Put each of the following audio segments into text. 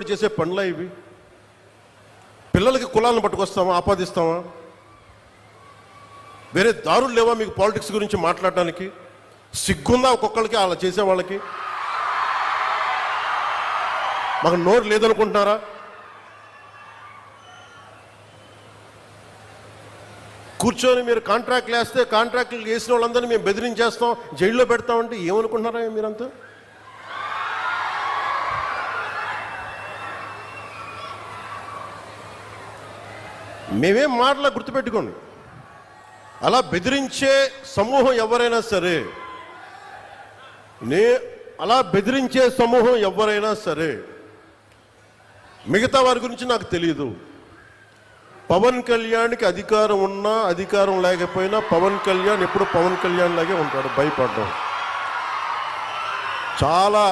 చేసే పనులా ఇవి? పిల్లలకి కులాలను పట్టుకొస్తామా, ఆపాదిస్తామా? వేరే దారులు లేవా మీకు పాలిటిక్స్ గురించి మాట్లాడడానికి? సిగ్గుందా ఒక్కొక్కరికి అలా చేసే వాళ్ళకి? మాకు నోరు లేదనుకుంటున్నారా? కూర్చొని మీరు కాంట్రాక్ట్లు వేస్తే కాంట్రాక్ట్లు వేసిన వాళ్ళందరినీ మేము బెదిరించేస్తాం, జైల్లో పెడతామంటే ఏమనుకుంటున్నారా మీరంతా? మేమేం మాటలా గుర్తుపెట్టుకోండి. అలా బెదిరించే సమూహం ఎవరైనా సరే, అలా బెదిరించే సమూహం ఎవరైనా సరే, మిగతా వారి గురించి నాకు తెలియదు. పవన్ కళ్యాణ్కి అధికారం ఉన్నా అధికారం లేకపోయినా పవన్ కళ్యాణ్ ఎప్పుడు పవన్ కళ్యాణ్ లాగే ఉంటాడు. భయపడ్డం చాలా,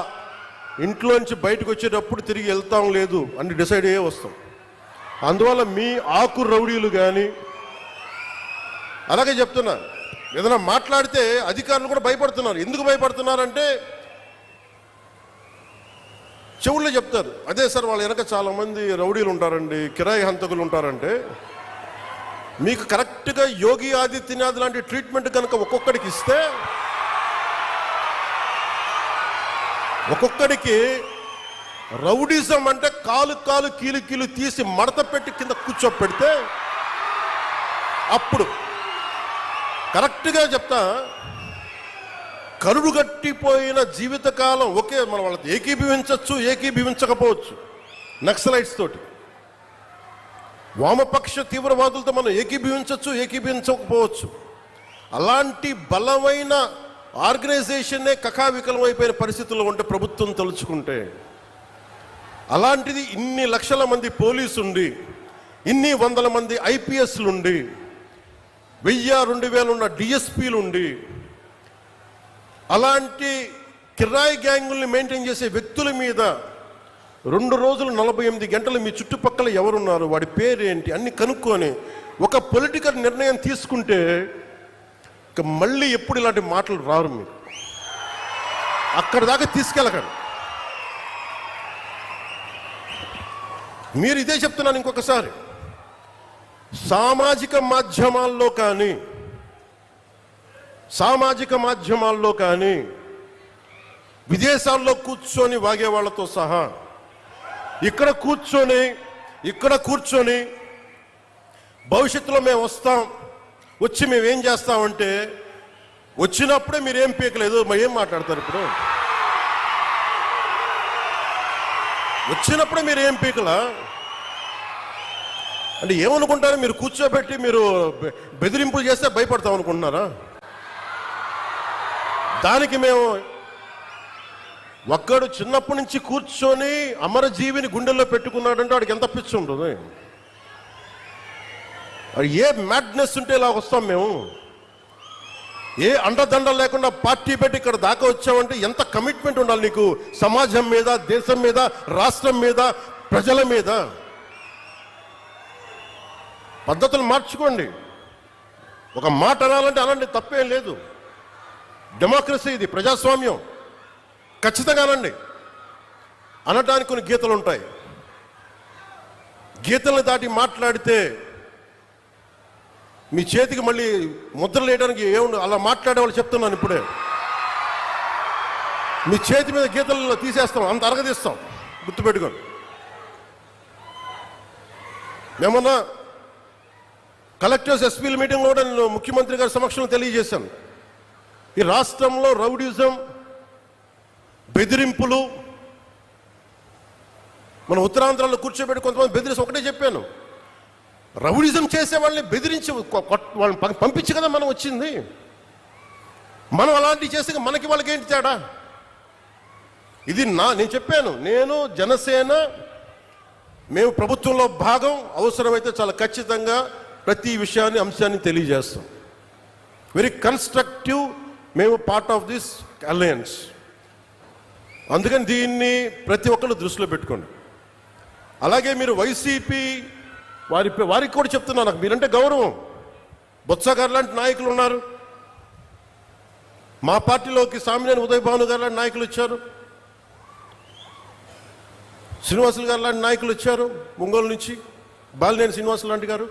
ఇంట్లోంచి బయటకు వచ్చేటప్పుడు తిరిగి వెళ్తాం లేదు అని డిసైడ్ అయ్యే వస్తాం. అందువల్ల మీ ఆకు రౌడీలు కానీ, అలాగే చెప్తున్నా, ఏదైనా మాట్లాడితే అధికారులు కూడా భయపడుతున్నారు. ఎందుకు భయపడుతున్నారంటే చెవుల్లో చెప్తారు, అదే సార్ వాళ్ళ వెనక చాలామంది రౌడీలు ఉంటారండి, కిరాయి హంతకులు ఉంటారంటే, మీకు కరెక్ట్గా యోగి ఆదిత్యనాథ్ లాంటి ట్రీట్మెంట్ కనుక ఒక్కొక్కడికి ఇస్తే, ఒక్కొక్కడికి రౌడీజం అంటే కాలు కాలు కీలు కీలు తీసి మడత పెట్టి కింద కూర్చోపెడితే, అప్పుడు కరెక్ట్గా చెప్తా, కరుడు గట్టిపోయిన జీవితకాలం ఒకే మన వాళ్ళతో ఏకీభవించవచ్చు, ఏకీభవించకపోవచ్చు. నక్సలైట్స్ తోటి, వామపక్ష తీవ్రవాదులతో మనం ఏకీభవించవచ్చు, ఏకీభవించకపోవచ్చు. అలాంటి బలమైన ఆర్గనైజేషన్నే కకావికలం అయిపోయిన పరిస్థితుల్లో ఉంటే ప్రభుత్వం తలుచుకుంటే, అలాంటిది ఇన్ని లక్షల మంది పోలీసు ఉండి, ఇన్ని వందల మంది ఐపీఎస్లు ఉండి, 1000-2000 ఉన్న డిఎస్పీలు ఉండి, అలాంటి కిరాయి గ్యాంగుల్ని మెయింటైన్ చేసే వ్యక్తుల మీద 2 రోజులు 48 గంటలు మీ చుట్టుపక్కల ఎవరున్నారు, వాడి పేరేంటి అన్ని కనుక్కొని ఒక పొలిటికల్ నిర్ణయం తీసుకుంటే ఇక మళ్ళీ ఎప్పుడు ఇలాంటి మాటలు రారు. మీరు అక్కడి దాకా తీసుకెళ్ళకండి. మీరు ఇదే చెప్తున్నాను ఇంకొకసారి, సామాజిక మాధ్యమాల్లో కానీ విదేశాల్లో కూర్చొని వాగే వాళ్ళతో సహా ఇక్కడ కూర్చొని భవిష్యత్తులో మేము వస్తాం, వచ్చి మేమేం చేస్తామంటే, వచ్చినప్పుడే మీరేం పీకలేదు, మరి ఏం మాట్లాడతారు? ఇప్పుడు వచ్చినప్పుడే మీరు ఏం పీకలా అంటే ఏమనుకుంటారు? మీరు కూర్చోబెట్టి మీరు బెదిరింపులు చేస్తే భయపడతాం అనుకుంటున్నారా? దానికి మేము, ఒక్కడు చిన్నప్పటి నుంచి కూర్చొని అమరజీవిని గుండెల్లో పెట్టుకున్నాడంటే వాడికి ఎంత పిచ్చి ఉంటుంది? ఏ మ్యాడ్నెస్ ఉంటే ఇలా వస్తాం మేము? ఏ అండదండ లేకుండా పార్టీ పెట్టి ఇక్కడ దాకా వచ్చామంటే ఎంత కమిట్మెంట్ ఉండాలి నీకు, సమాజం మీద, దేశం మీద, రాష్ట్రం మీద, ప్రజల మీద. పద్ధతులు మార్చుకోండి. ఒక మాట అనాలంటే అనండి, తప్పేం లేదు. డెమోక్రసీ ఇది, ప్రజాస్వామ్యం. ఖచ్చితంగా అనండి. అనడానికి కొన్ని గీతలు ఉంటాయి. గీతలను దాటి మాట్లాడితే మీ చేతికి మళ్ళీ ముద్రలు వేయడానికి ఏముండదు. అలా మాట్లాడే వాళ్ళు చెప్తున్నాను ఇప్పుడే, మీ చేతి మీద గీతలు తీసేస్తాం, అంత అరగదీస్తాం, గుర్తుపెట్టుకోండి. మేమన్నా కలెక్టర్స్ ఎస్పీల మీటింగ్లో కూడా నేను ముఖ్యమంత్రి గారి సమక్షంలో తెలియజేశాను, ఈ రాష్ట్రంలో రౌడీజం, బెదిరింపులు, మన ఉత్తరాంధ్రలో కూర్చోబెట్టి కొంతమంది బెదిరించి ఒకటే చెప్పాను, రౌడీజం చేసే వాళ్ళని బెదిరించి వాళ్ళని పంపించి కదా మనం వచ్చింది. మనం అలాంటివి చేస్తే మనకి వాళ్ళకి ఏంటి తేడా? ఇది నేను చెప్పాను, నేను జనసేన, మేము ప్రభుత్వంలో భాగం, అవసరమైతే చాలా ఖచ్చితంగా ప్రతి విషయాన్ని, అంశాన్ని తెలియజేస్తాం. వెరీ కన్స్ట్రక్టివ్, మేము పార్ట్ ఆఫ్ దిస్ అలయన్స్. అందుకని దీన్ని ప్రతి ఒక్కరు దృష్టిలో పెట్టుకోండి. అలాగే మీరు వైసీపీ వారికి కూడా చెప్తున్నా, నాకు మీరంటే గౌరవం. బొత్స గారు లాంటి నాయకులు ఉన్నారు, మా పార్టీలోకి సామినేని ఉదయ్ భాను గారు లాంటి నాయకులు వచ్చారు. శ్రీనివాసులు గారు లాంటి నాయకులు వచ్చారు ఒంగోలు నుంచి, బాలినేని శ్రీనివాసులు లాంటి గారు.